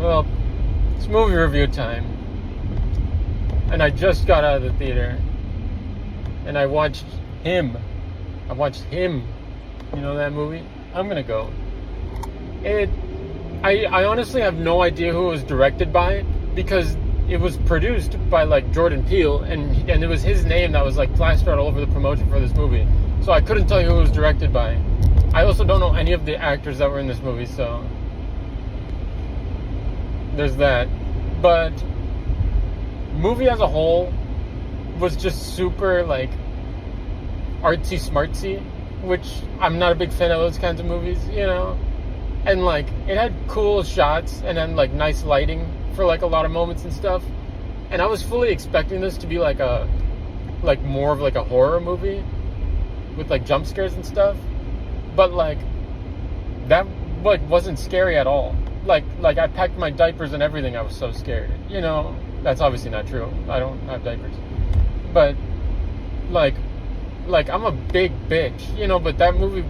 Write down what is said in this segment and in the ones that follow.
Well, it's movie review time. And I just got out of the theater. And I watched Him. You know that movie? I'm gonna go. I honestly have no idea who it was directed by, because it was produced by like Jordan Peele, and it was his name that was like plastered all over the promotion for this movie. So I couldn't tell you who it was directed by. I also don't know any of the actors that were in this movie, so there's that. But movie as a whole was just super like artsy smartsy, which I'm not a big fan of those kinds of movies, you know. And like it had cool shots and then like nice lighting for like a lot of moments and stuff. And I was fully expecting this to be like more of like a horror movie with like jump scares and stuff. But like that like wasn't scary at all. Like I packed my diapers and everything. I was so scared. You know, that's obviously not true. I don't have diapers. But like I'm a big bitch, you know, but that movie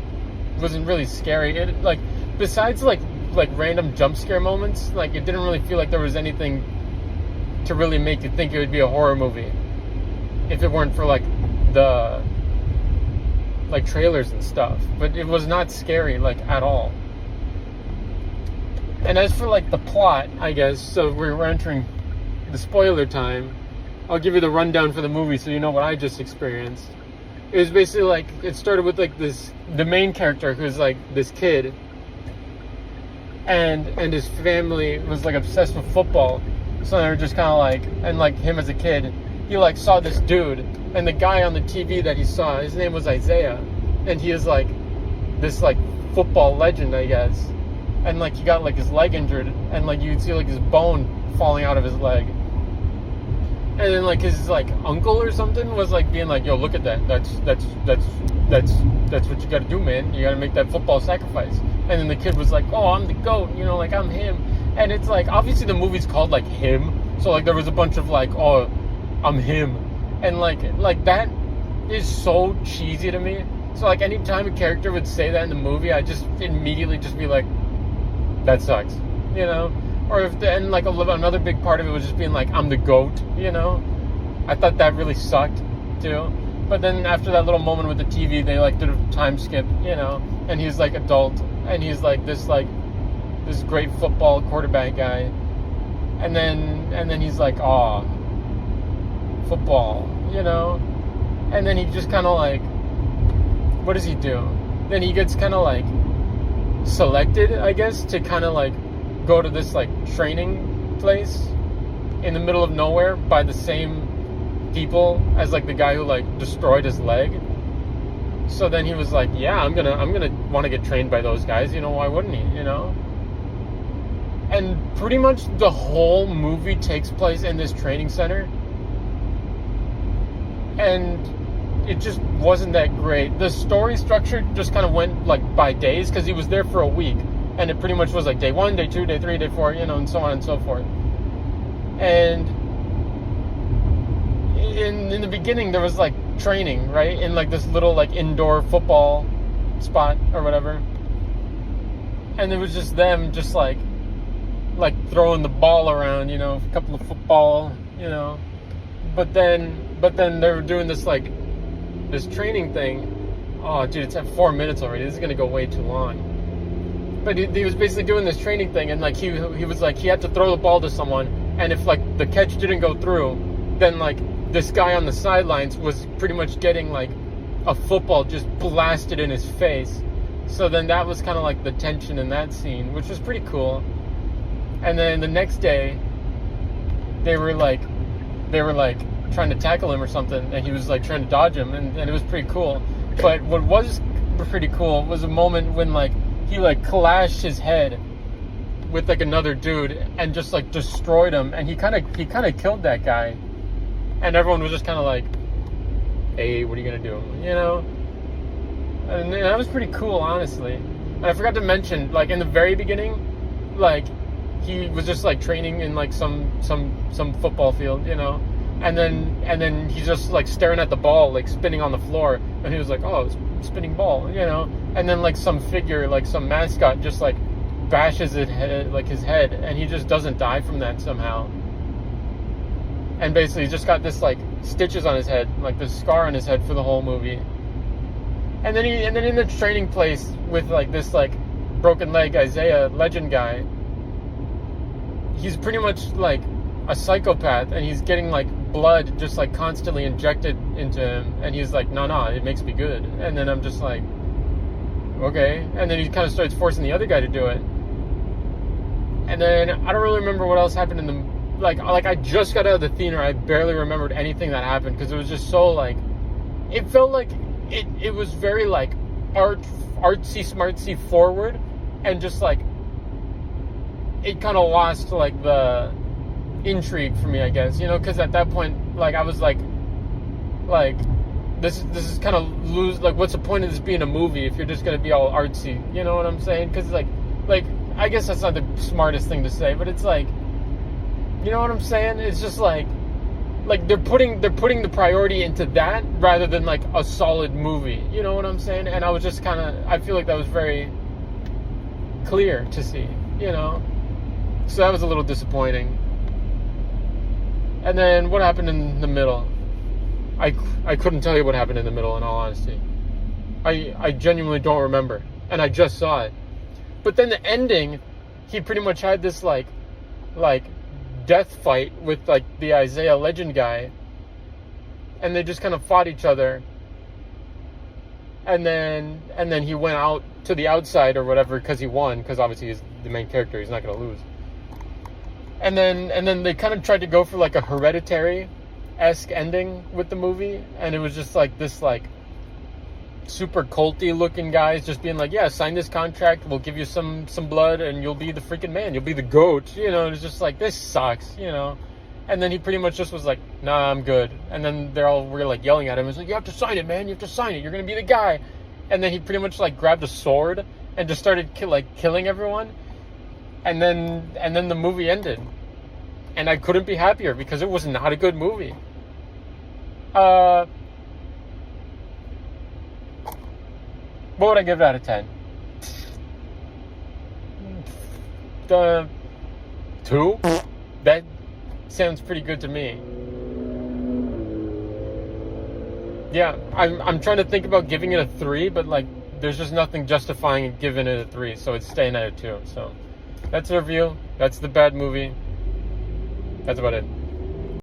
wasn't really scary. It like besides like random jump scare moments, like it didn't really feel like there was anything to really make you think it would be a horror movie if it weren't for like the like trailers and stuff. But it was not scary like at all. And as for like the plot, I guess, so we're entering the spoiler time. I'll give you the rundown for the movie so you know what I just experienced. It was basically like, it started with like the main character who's like this kid, and his family was like obsessed with football. So they were just kind of like, and like him as a kid, he like saw this dude, and the guy on the TV that he saw, his name was Isaiah, and he is like this like football legend, I guess. And like he got like his leg injured, and like you'd see like his bone falling out of his leg. And then like his like uncle or something was like being like, yo, look at that. That's what you gotta do, man. You gotta make that football sacrifice. And then the kid was like, oh, I'm the GOAT, you know, like I'm him. And it's like, obviously the movie's called like Him. So like there was a bunch of like, oh, I'm him. And like that is so cheesy to me. So like anytime a character would say that in the movie, I just immediately just be like, that sucks, you know? Or if then like another big part of it was just being like, I'm the GOAT, you know? I thought that really sucked too. But then after that little moment with the TV, they like did a time skip, you know? And he's like adult, and he's like this great football quarterback guy. And then he's like, aw, football, you know? And then he just kind of like, what does he do? Then he gets kind of like selected, I guess, to kind of like go to this like training place in the middle of nowhere by the same people as like the guy who like destroyed his leg. So then he was like, yeah, I'm gonna want to get trained by those guys, you know, why wouldn't he, you know? And pretty much the whole movie takes place in this training center, and it just wasn't that great. The story structure just kind of went like by days, because he was there for a week, and it pretty much was like day 1, day 2, day 3, day 4, you know, and so on and so forth. And in the beginning there was like training, right, in like this little like indoor football spot or whatever, and it was just them just like throwing the ball around, you know, a couple of football, you know, but then they were doing this like this training thing. Oh dude, it's at 4 minutes already. This is gonna go way too long. But he was basically doing this training thing, and like he was like, he had to throw the ball to someone, and if like the catch didn't go through, then like this guy on the sidelines was pretty much getting like a football just blasted in his face. So then that was kind of like the tension in that scene, which was pretty cool. And then the next day they were like trying to tackle him or something, and he was like trying to dodge him, and it was pretty cool. But what was pretty cool was a moment when like he like clashed his head with like another dude and just like destroyed him, and he kind of killed that guy, and everyone was just kind of like, hey, what are you gonna do, you know? And that was pretty cool, honestly. And I forgot to mention, like in the very beginning, like he was just like training in like some football field, you know, and then he's just like staring at the ball, like spinning on the floor, and he was like, oh, it's a spinning ball, you know. And then like some figure, like some mascot, just like bashes his head, and he just doesn't die from that somehow. And basically, he's just got this like stitches on his head, like this scar on his head for the whole movie. And then in the training place with like this like broken leg Isaiah legend guy, he's pretty much like a psychopath, and he's getting like blood just like constantly injected into him, and he's like, no, it makes me good. And then I'm just like, okay. And then he kind of starts forcing the other guy to do it. And then I don't really remember what else happened in the like I just got out of the theater. I barely remembered anything that happened because it was just so like, it felt like it was very like artsy smartsy forward, and just like it kind of lost like the intrigue for me, I guess, you know, because at that point like I was like this is kind of lose, like, what's the point of this being a movie if you're just gonna be all artsy, you know what I'm saying? Because like I guess that's not the smartest thing to say, but it's like, you know what I'm saying? It's just like they're putting the priority into that rather than like a solid movie. You know what I'm saying? And I was just kind of, I feel like that was very clear to see, you know? So that was a little disappointing. And then what happened in the middle? I couldn't tell you what happened in the middle, in all honesty. I genuinely don't remember. And I just saw it. But then the ending, he pretty much had this like death fight with like the Isaiah legend guy, and they just kind of fought each other, and then he went out to the outside or whatever because he won, because obviously he's the main character, he's not going to lose. And then they kind of tried to go for like a Hereditary-esque ending with the movie, and it was just like this like super culty looking guys just being like, yeah, sign this contract, we'll give you some blood and you'll be the freaking man, you'll be the GOAT, you know. It's just like, this sucks, you know. And then he pretty much just was like, nah, I'm good. And then were like yelling at him. It's like, you have to sign it, man, you have to sign it, you're gonna be the guy. And then he pretty much like grabbed a sword and just started killing everyone. And then the movie ended, and I couldn't be happier because it was not a good movie. What would I give it out of 10? 2? That sounds pretty good to me. Yeah, I'm trying to think about giving it a 3, but like there's just nothing justifying giving it a 3, so it's staying at a 2. So that's the review. That's the bad movie. That's about it.